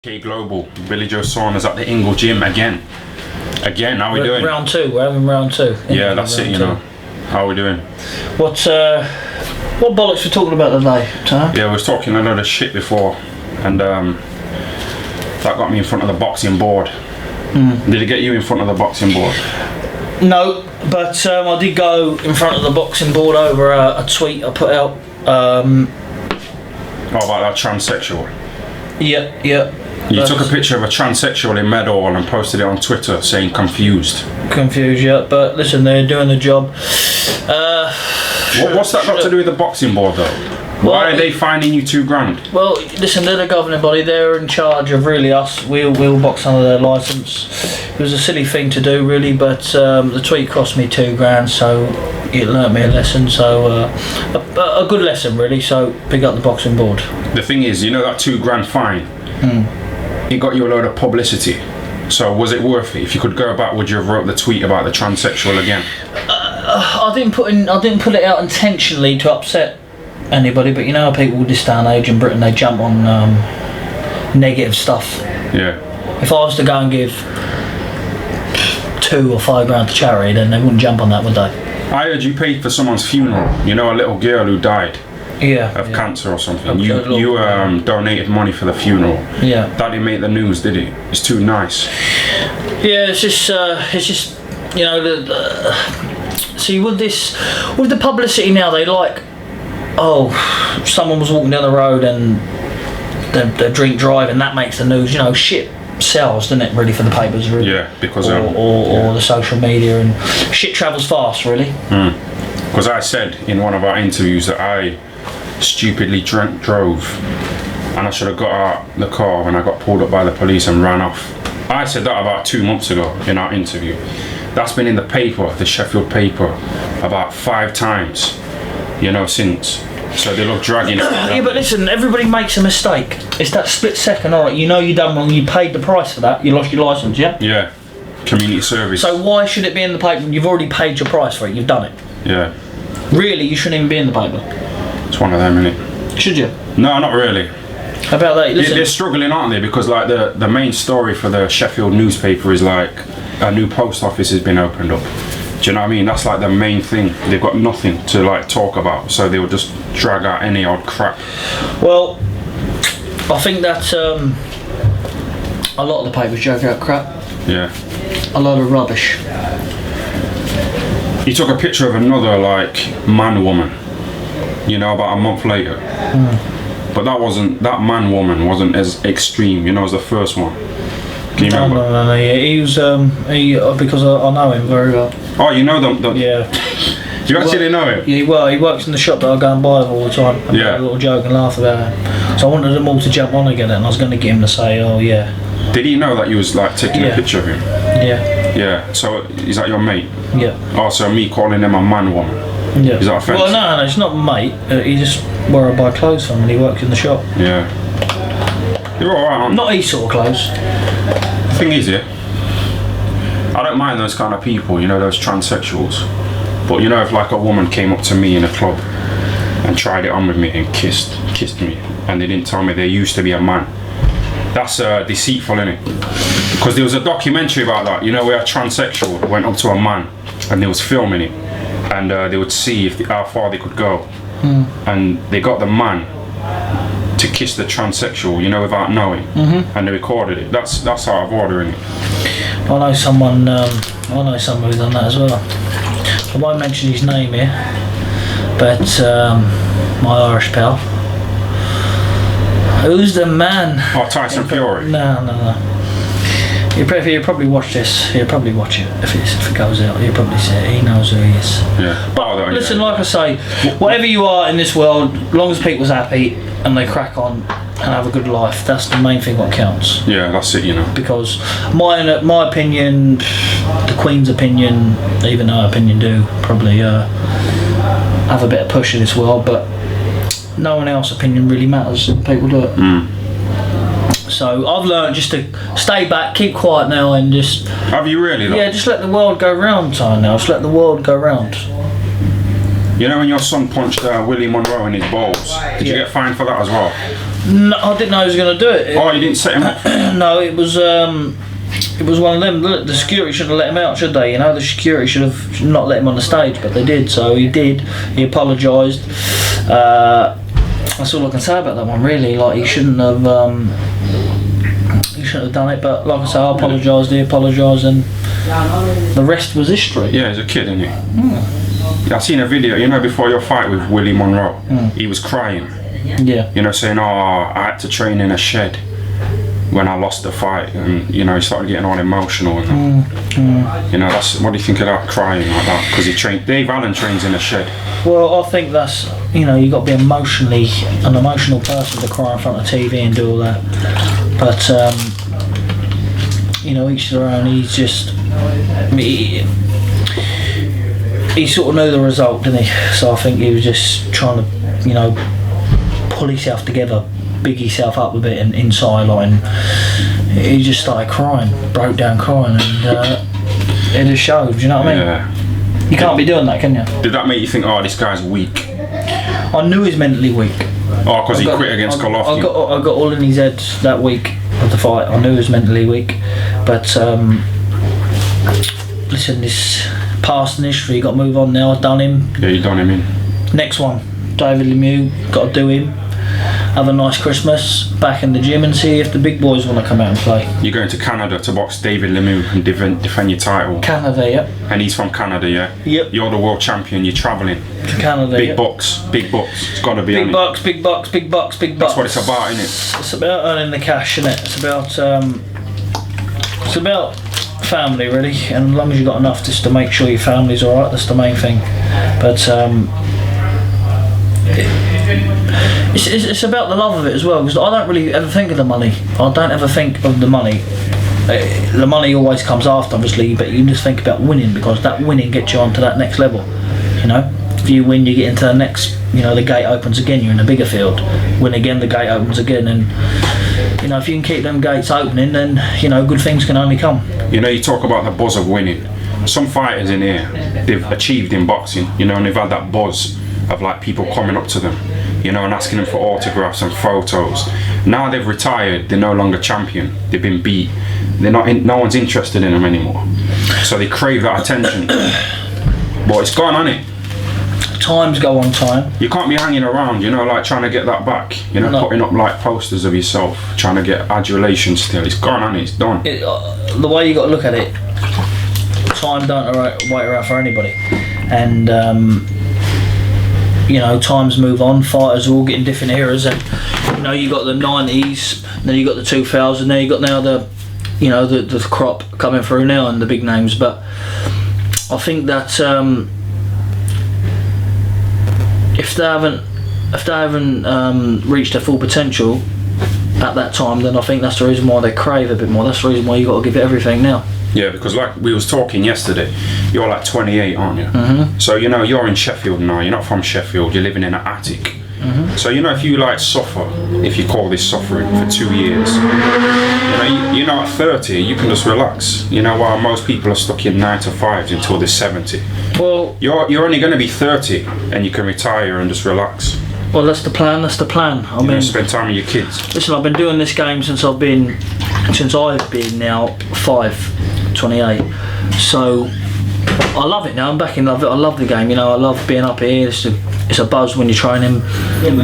K Global, Billy Joe Saunders at the Ingle Gym again. How we doing? Round two. We're having round two. Yeah, that's it. You know, how we doing? What bollocks we're talking about today, Tom? Yeah, we was talking a lot of shit before, and that got me in front of the boxing board. Did it get you in front of the boxing board? No, but I did go in front of the boxing board over a tweet I put out. Oh, about that transsexual. Yeah. You took a picture of a transsexual in Meadowhall and posted it on Twitter saying confused. Yeah, but listen, they're doing the job. What's that got to do with the boxing board though? Why are they fining you $2,000? Well, listen, they're the governing body. They're in charge of really us. We'll box under their licence. It was a silly thing to do, really, but the tweet cost me $2,000, so it learnt me a lesson. So a good lesson, really. So pick up the boxing board. The thing is, you know that $2,000 fine. It got you a load of publicity. So was it worth it? If you could go back, would you have wrote the tweet about the transsexual again? I didn't put it out intentionally to upset anybody, but you know how people this day and age in Britain, they jump on negative stuff. Yeah. If I was to go and give $2,000 or $5,000 to charity, then they wouldn't jump on that, would they? I heard you paid for someone's funeral. You know, a little girl who died. Of cancer or something. You donated money for the funeral. Yeah. That didn't make the news, did it? It's too nice. Yeah, it's just you know, see with the publicity now, they like, someone was walking down the road and they drink drive and that makes the news. You know, shit sells, doesn't it? Really, for the papers, really. Yeah, because or the social media, and shit travels fast, really. Because I said in one of our interviews that I stupidly drove and I should have got out the car when I got pulled up by the police and ran off. I said that about 2 months ago in our interview. That's been in the paper, the Sheffield paper, about 5 times, you know, since. So they look dragging it. Yeah, but listen, everybody makes a mistake. It's that split second. Alright, you know you done wrong, you paid the price for that, you lost your licence, yeah? Yeah, community service. So why should it be in the paper when you've already paid your price for it, you've done it? Yeah. Really, you shouldn't even be in the paper. It's one of them, innit? Should you? No, not really. How about that? Listen. They're struggling, aren't they? Because like the main story for the Sheffield newspaper is like a new post office has been opened up. Do you know what I mean? That's like the main thing. They've got nothing to like talk about, so they will just drag out any odd crap. Well, I think that a lot of the papers drag out crap. Yeah. A lot of rubbish. You took a picture of another like man-woman, you know, about a month later. But that man-woman wasn't as extreme, you know, as the first one. Can you remember? No. Yeah, he was because I know him very well. Oh, you know them? Yeah. You actually know him? Yeah, well, he works in the shop that I go and buy all the time. And make a little joke and laugh about it. So I wanted them all to jump on again, and I was going to get him to say, "Oh yeah." Did he know that you was like taking a picture of him? Yeah. Yeah. So is that your mate? Yeah. Oh, so me calling him a man-woman. Yeah. Is that offensive? Well, no, it's not mate. He just where I buy clothes from, and he works in the shop. Yeah. You're alright, aren't you? Not these sort of clothes. The thing is, I don't mind those kind of people, you know, those transsexuals. But you know, if like a woman came up to me in a club and tried it on with me and kissed me, and they didn't tell me they used to be a man, that's deceitful, innit? Because there was a documentary about that, you know, where a transsexual went up to a man and they was filming it, and they would see how far they could go, and they got the man to kiss the transsexual, you know, without knowing, and they recorded it. That's out of order, innit? I know someone who's done that as well. I won't mention his name here, but my Irish pal. Who's the man? Oh, Tyson Fury. No. He'll probably watch this. He'll probably watch it if it goes out. He'll probably see it. He knows who he is. Yeah. But listen, like I say, whatever you are in this world, as long as people's happy and they crack on and have a good life, that's the main thing what counts. Yeah, that's it, you know. Because my opinion, the Queen's opinion, even her opinion do probably have a bit of push in this world, but no one else's opinion really matters. People do it. So I've learned just to stay back, keep quiet now, and just. Have you really? Though? Yeah, just let the world go round, time now. Just let the world go round. You know when your son punched Willie Monroe in his balls? Did you get fined for that as well? No, I didn't know he was going to do it. Oh, you didn't set him up? No, it was one of them. Look, the security shouldn't have let him out, should they? You know, the security should have not let him on the stage, but they did. So he did. He apologised. That's all I can say about that one, really. Like, he shouldn't have done it. But like I say, I apologised. He apologised, and the rest was history. Yeah, he's a kid, isn't he? Yeah, I seen a video. You know, before your fight with Willie Monroe, he was crying. Yeah. You know, saying, "Oh, I had to train in a shed when I lost the fight," and you know, he started getting all emotional. And you know, that's what do you think of that, crying like that? Because he trained. Dave Allen trains in a shed. Well, I think that's, you know, you got to be an emotional person to cry in front of TV and do all that. But you know, each to their own. He's just he sort of knew the result, didn't he? So I think he was just trying to, you know, pull himself together, big himself up a bit and inside, and he just started crying, broke down crying, and it just showed. Do you know what I mean? Yeah. You can't be doing that, can you? Did that make you think, oh, this guy's weak? I knew he was mentally weak. Oh, because he quit against Golovkin. I got all in his head that week of the fight. I knew he was mentally weak, but listen, this past in history. You got to move on now. I've done him. Yeah, you done him in. Next one, David Lemieux. Got to do him. Have a nice Christmas. Back in the gym and see if the big boys want to come out and play. You're going to Canada to box David Lemieux and defend your title. Canada, yep. And he's from Canada, yeah? Yep. You're the world champion. You're travelling. To Canada, Big bucks. Big bucks. It's got to be big bucks, big bucks, big bucks, big bucks. That's what it's about, isn't it? It's about earning the cash, isn't it? It's about family, really, and as long as you've got enough just to make sure your family's alright, that's the main thing. But it's about the love of it as well, because I don't really ever think of the money. I don't ever think of the money. The money always comes after, obviously, but you just think about winning, because that winning gets you onto that next level. You know, if you win, you get into the next, you know, the gate opens again, you're in a bigger field. Win again, the gate opens again, and you know, if you can keep them gates opening, then you know, good things can only come. You know, you talk about the buzz of winning. Some fighters in here, they've achieved in boxing, you know, and they've had that buzz of like people coming up to them, you know, and asking them for autographs and photos. Now they've retired, they're no longer champion, they've been beat, they're not no one's interested in them anymore, so they crave that attention. But it's gone, hasn't it? Times go on time. You can't be hanging around, you know, like trying to get that back, you know, putting up like posters of yourself, trying to get adulation still. It's gone, hasn't it? It's done. The way you got to look at it, time don't wait around for anybody, and you know, times move on. Fighters are all getting different eras, and you know, you got the 90s, then you got the 2000s, now you got the, you know, the crop coming through now and the big names. But I think that if they haven't reached their full potential at that time, then I think that's the reason why they crave a bit more. That's the reason why you got to give it everything now. Yeah, because like we was talking yesterday, you're like 28, aren't you? Mm-hmm. So you know, you're in Sheffield now. You're not from Sheffield. You're living in an attic. Mm-hmm. So you know, if you like suffer, if you call this suffering for 2 years, you know, at 30 you can just relax. You know, while most people are stuck in 9 to 5s until they're 70. Well, you're only going to be 30 and you can retire and just relax. Well, that's the plan. That's the plan. I mean, spend time with your kids. Listen, I've been doing this game since I've been now 28. So I love it now. I'm back in love. I love the game. You know, I love being up here. It's a buzz when you're training.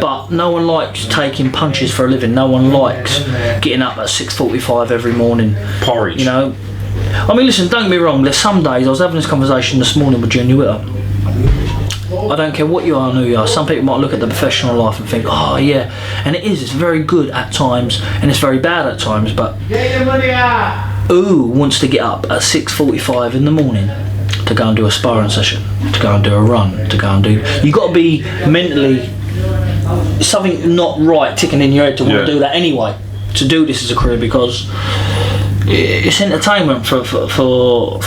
But no one likes taking punches for a living. No one likes getting up at 6:45 every morning. Porridge. You know. I mean, listen. Don't get me wrong. There's some days. I was having this conversation this morning with Junior Witter. I don't care what you are and who you are. Some people might look at the professional life and think, oh yeah, and it's very good at times and it's very bad at times, but who wants to get up at 6:45 in the morning to go and do a sparring session, to go and do a run, to go and do... You got to be mentally... something not right ticking in your head to want to do that anyway, to do this as a career, because it's entertainment for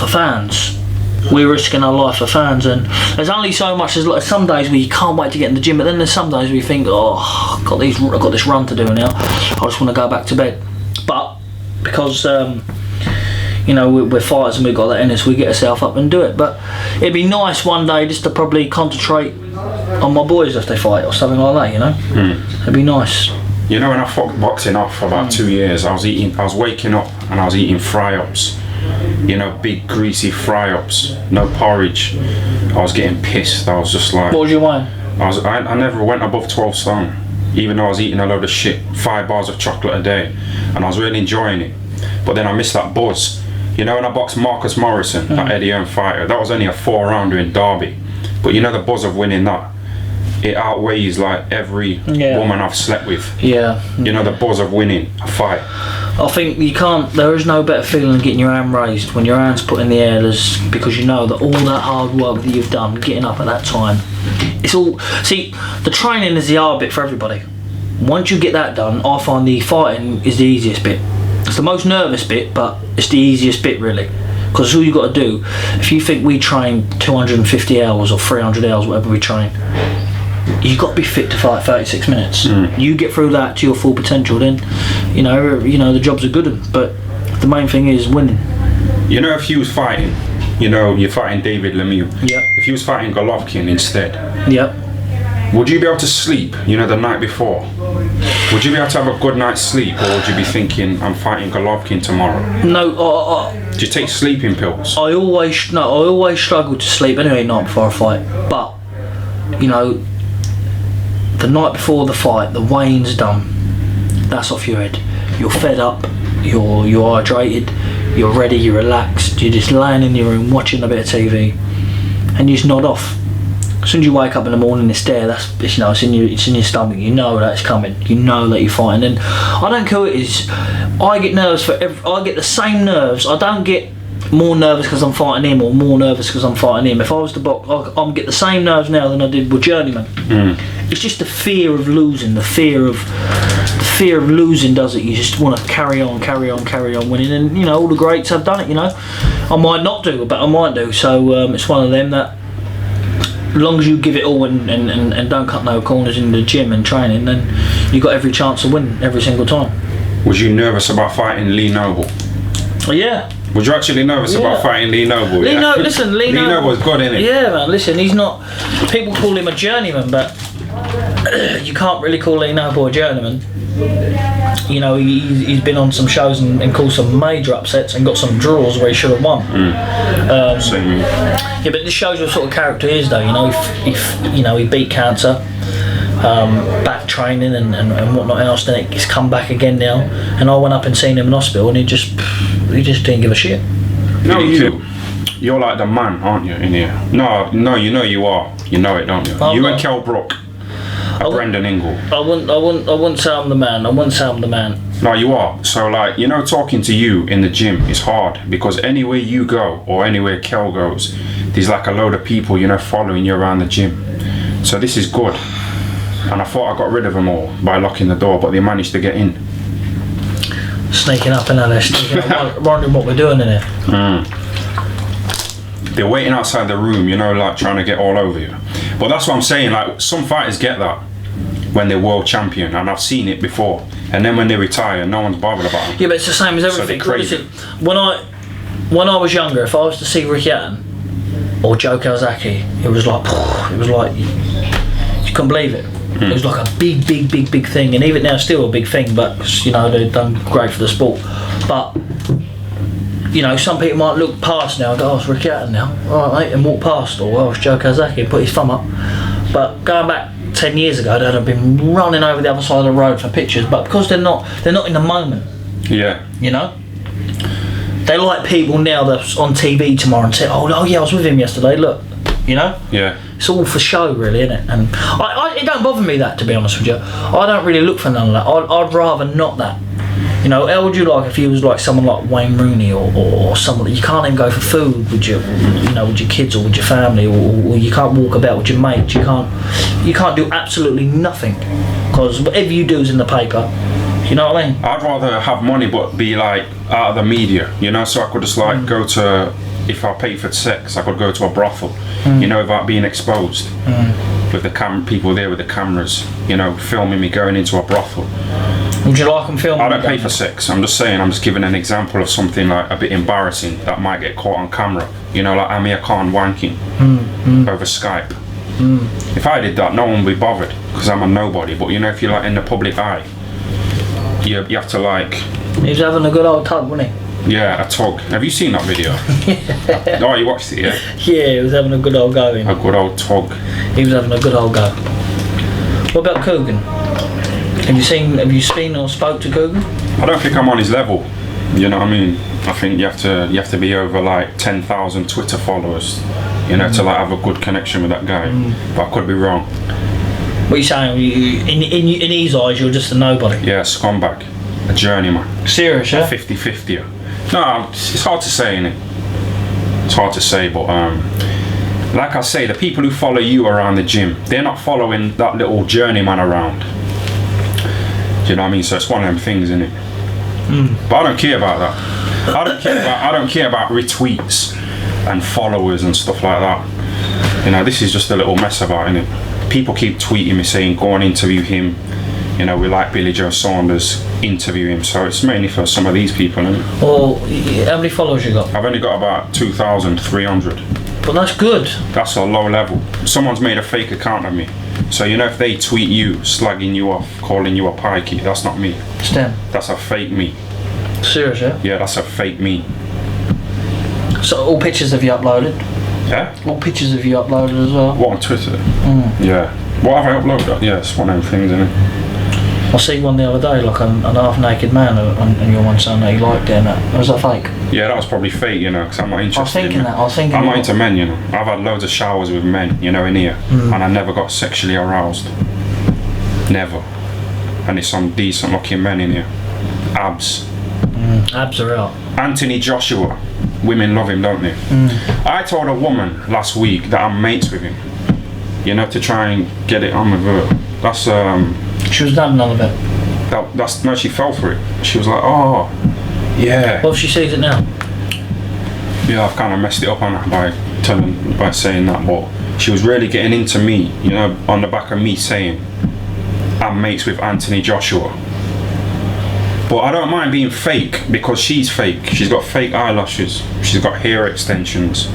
fans. We're risking our life for fans, and there's only so much. There's like some days where you can't wait to get in the gym, but then there's some days where you think, oh, I've got this run to do now. I just want to go back to bed. But because you know, we're fighters and we've got that in us, we get ourselves up and do it. But it'd be nice one day just to probably concentrate on my boys if they fight or something like that. You know, it'd be nice. You know, when I fucked boxing off for about 2 years, I was waking up and I was eating fry-ups. You know, big greasy fry-ups, no porridge. I was getting pissed. I was just like... What was your weight? I never went above 12 stone, even though I was eating a load of shit, 5 bars of chocolate a day, and I was really enjoying it. But then I missed that buzz. You know, when I boxed Marcus Morrison, that Eddie Hearn fighter, that was only a 4-rounder in Derby. But you know the buzz of winning that? It outweighs like every woman I've slept with. Yeah. You know, the buzz of winning a fight. I think there is no better feeling than getting your hand raised when your hand's put in the air, because you know that all that hard work that you've done, getting up at that time, it's all... See, the training is the hard bit for everybody. Once you get that done, I find the fighting is the easiest bit. It's the most nervous bit, but it's the easiest bit really. Because all you've got to do, if you think we train 250 hours or 300 hours, whatever we train, you've got to be fit to fight 36 minutes. You get through that to your full potential, then you know the job's a good one. But the main thing is winning. You know, if he was fighting, you know, you're fighting David Lemieux. Yep. If he was fighting Golovkin instead, Yep. would you be able to sleep, you know, the night before? Would you be able to have a good night's sleep, or would you be thinking, I'm fighting Golovkin tomorrow? No, Do you take sleeping pills? I always struggle to sleep anyway night before a fight. But you know, the night before the fight, the weighing's done. That's off your head. You're fed up. You're hydrated. You're ready. You're relaxed. You're just laying in your room watching a bit of TV, and you just nod off. As soon as you wake up in the morning, it's there. It's in your stomach. You know that it's coming. You know that you're fighting. And I don't care what it is. I get nerves I get the same nerves. I don't get more nervous because I'm fighting him, or more nervous because I'm fighting him. If I was to box, I'm get the same nerves now than I did with Journeyman. It's just the fear of losing. The fear of losing does it. You just want to carry on winning. And you know, all the greats have done it. You know, I might not do, but I might do. So it's one of them that, as long as you give it all and don't cut no corners in the gym and training, then you got every chance to win every single time. Was you nervous about fighting Lee Noble? Oh, yeah. Was you actually nervous about fighting Lee Noble? Lee Noble's good, isn't it? Yeah, man. Listen, he's not. People call him a journeyman, but you can't really call Lee Noble a journeyman. You know, he's been on some shows and caused some major upsets and got some draws where he should have won. Yeah, but this shows what sort of character he is, though. You know, he beat cancer, back training and whatnot else. Then it's come back again now. And I went up and seen him in hospital, and he just didn't give a shit. No, you're like the man, aren't you, in here? No, you know you are. You know it, don't you? You and Kell Brook. Brendan Ingle. I wouldn't say I'm the man. No, you are. So, like, you know, talking to you in the gym is hard, because anywhere you go or anywhere Kel goes, there's like a load of people, you know, following you around the gym. So this is good. And I thought I got rid of them all by locking the door, but they managed to get in. Sneaking up, wondering what we're doing in here. They're waiting outside the room, you know, like trying to get all over you. But that's what I'm saying, like, some fighters get that when they're world champion, and I've seen it before. And then when they retire, no one's bothered about them. Yeah, but it's the same as everything. So crazy. When I was younger, if I was to see Rick Hatton or Joe Kawasaki, it was like you couldn't believe it. It was like a big thing, and even now still a big thing. But you know, they've done great for the sport. But you know, some people might look past now and go, "Oh, it's Rick Hatton now, all right, mate," and walk past, or "Oh, it's Joe Kawasaki," and put his thumb up. But going back 10 years ago, they'd have been running over the other side of the road for pictures. But because they're not in the moment. Yeah. You know, they like people now that's on TV tomorrow and say, "Oh yeah, I was with him yesterday. Look," you know. Yeah. It's all for show, really, isn't it? And it don't bother me that, to be honest with you. I don't really look for none of that. I'd rather not that. You know, how would you like if you was like someone like Wayne Rooney or someone that you can't even go for food with your kids or with your family, or you can't walk about with your mates. You can't do absolutely nothing, because whatever you do is in the paper. You know what I mean? I'd rather have money but be like out of the media, you know, so I could just like go to, if I pay for sex, I could go to a brothel, you know, without being exposed. With the people there with the cameras, you know, filming me going into a brothel. Would you like them filming? I don't pay for sex. I'm just saying, I'm just giving an example of something like a bit embarrassing that might get caught on camera. You know, like Amir Khan wanking over Skype. If I did that, no one would be bothered, because I'm a nobody. But you know, if you're like in the public eye, you have to like. He was having a good old tug, wasn't he? Yeah, a tug. Have you seen that video? Oh, you watched it, yeah? Yeah, he was having a good old go. A good old tug. He was having a good old go. What about Coogan? Have you seen or spoke to Coogan? I don't think I'm on his level. You know what I mean? I think you have to be over like 10,000 Twitter followers, you know, to like have a good connection with that guy. But I could be wrong. What are you saying? In his eyes, you're just a nobody. Yeah, scumbag, a journeyman. Serious, yeah? 50-50. No, it's hard to say, innit? It's hard to say, but like I say, the people who follow you around the gym, they're not following that little journeyman around. Do you know what I mean? So it's one of them things, innit? But I don't care about that. I don't care about retweets and followers and stuff like that. You know, this is just a little mess about, innit? People keep tweeting me saying, go and interview him. You know, we like Billy Joe Saunders, interview him. So it's mainly for some of these people, innit? Well, how many followers you got? I've only got about 2,300. But that's good. That's a low level. Someone's made a fake account of me. So, you know, if they tweet you, slagging you off, calling you a pikey, that's not me. It's them. That's a fake me. Serious, yeah? Yeah, that's a fake me. So all pictures have you uploaded? Yeah? All pictures have you uploaded as well? What, on Twitter? Yeah. What have I uploaded? Yeah, it's one of them things, isn't it? I see one the other day, like an half-naked man, and your one saying that he liked it, and that. Was that fake? Yeah, that was probably fake, you know, because I'm not interested I was thinking I'm not into men, you know. I've had loads of showers with men, you know, in here, and I never got sexually aroused. Never. And there's some decent looking men in here. Abs. Abs are out. Anthony Joshua. Women love him, don't they? I told a woman last week that I'm mates with him. You know, to try and get it on with her. That's She was having none of it. No, she fell for it. She was like, oh, yeah. Well, she sees it now. Yeah, I've kind of messed it up on her by saying that, but she was really getting into me, you know, on the back of me saying I'm mates with Anthony Joshua. But I don't mind being fake because she's fake. She's got fake eyelashes. She's got hair extensions,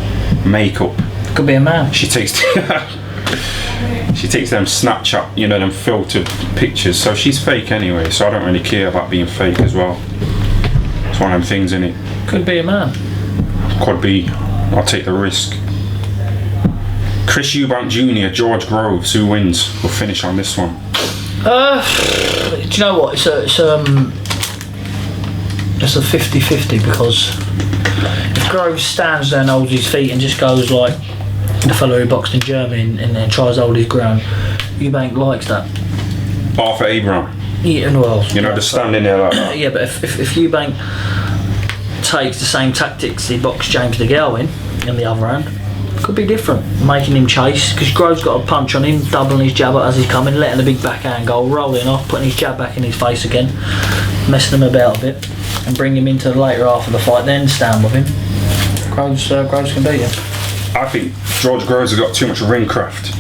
makeup. Could be a man. She takes them Snapchat, you know, them filtered pictures. So she's fake anyway. So I don't really care about being fake as well. It's one of them things, innit? Could be a man. Could be. I'll take the risk. Chris Eubank Jr., George Groves, who wins? We'll finish on this one. Do you know what? It's a 50-50 because if Groves stands there and holds his feet and just goes like the fellow who boxed in Germany and then tries to hold his ground, Eubank likes that. Arthur Abraham. Yeah, well, you know, just standing there like that. Yeah, but if Eubank takes the same tactics he boxed James DeGale in the other hand, could be different, making him chase, because Groves got a punch on him, doubling his jab as he's coming, letting the big backhand go, rolling off, putting his jab back in his face again, messing him about a bit, and bring him into the later half of the fight, then stand with him. Groves can beat him. I think George Groves has got too much ring craft.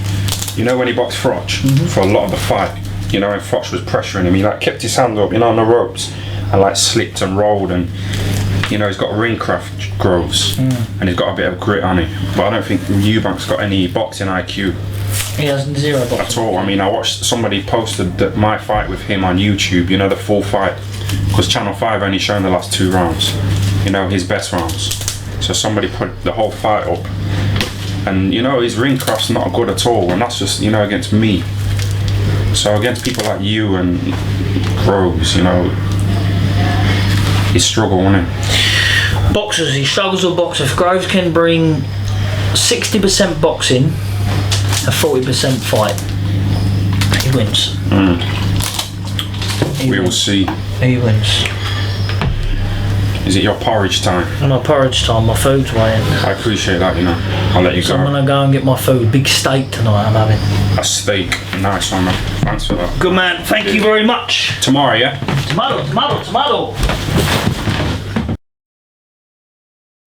You know when he boxed Froch for a lot of the fight, you know, when Froch was pressuring him, he like kept his hand up, you know, on the ropes, and like slipped and rolled, and you know, he's got ring craft, Groves, and he's got a bit of grit on him. But I don't think Eubank's got any boxing IQ. He has zero boxing at all. I mean, I watched somebody posted that my fight with him on YouTube, you know, the full fight, because Channel 5 only shown the last 2 rounds, you know, his best rounds. So somebody put the whole fight up, and you know, his ring craft's not good at all, and that's just, you know, against me. So against people like you and Groves, you know, he struggled, wouldn't he? Boxers, he struggles with boxers. If Groves can bring 60% boxing and 40% fight, he wins. We will see. He wins. Is it your porridge time? My porridge time, my food's waiting. I appreciate that, you know. I'll let you go. So I'm gonna go and get my food. Big steak tonight I'm having. A steak. Nice one, man. Thanks for that. Good man, thank you very much. Tomorrow, yeah? Tomato.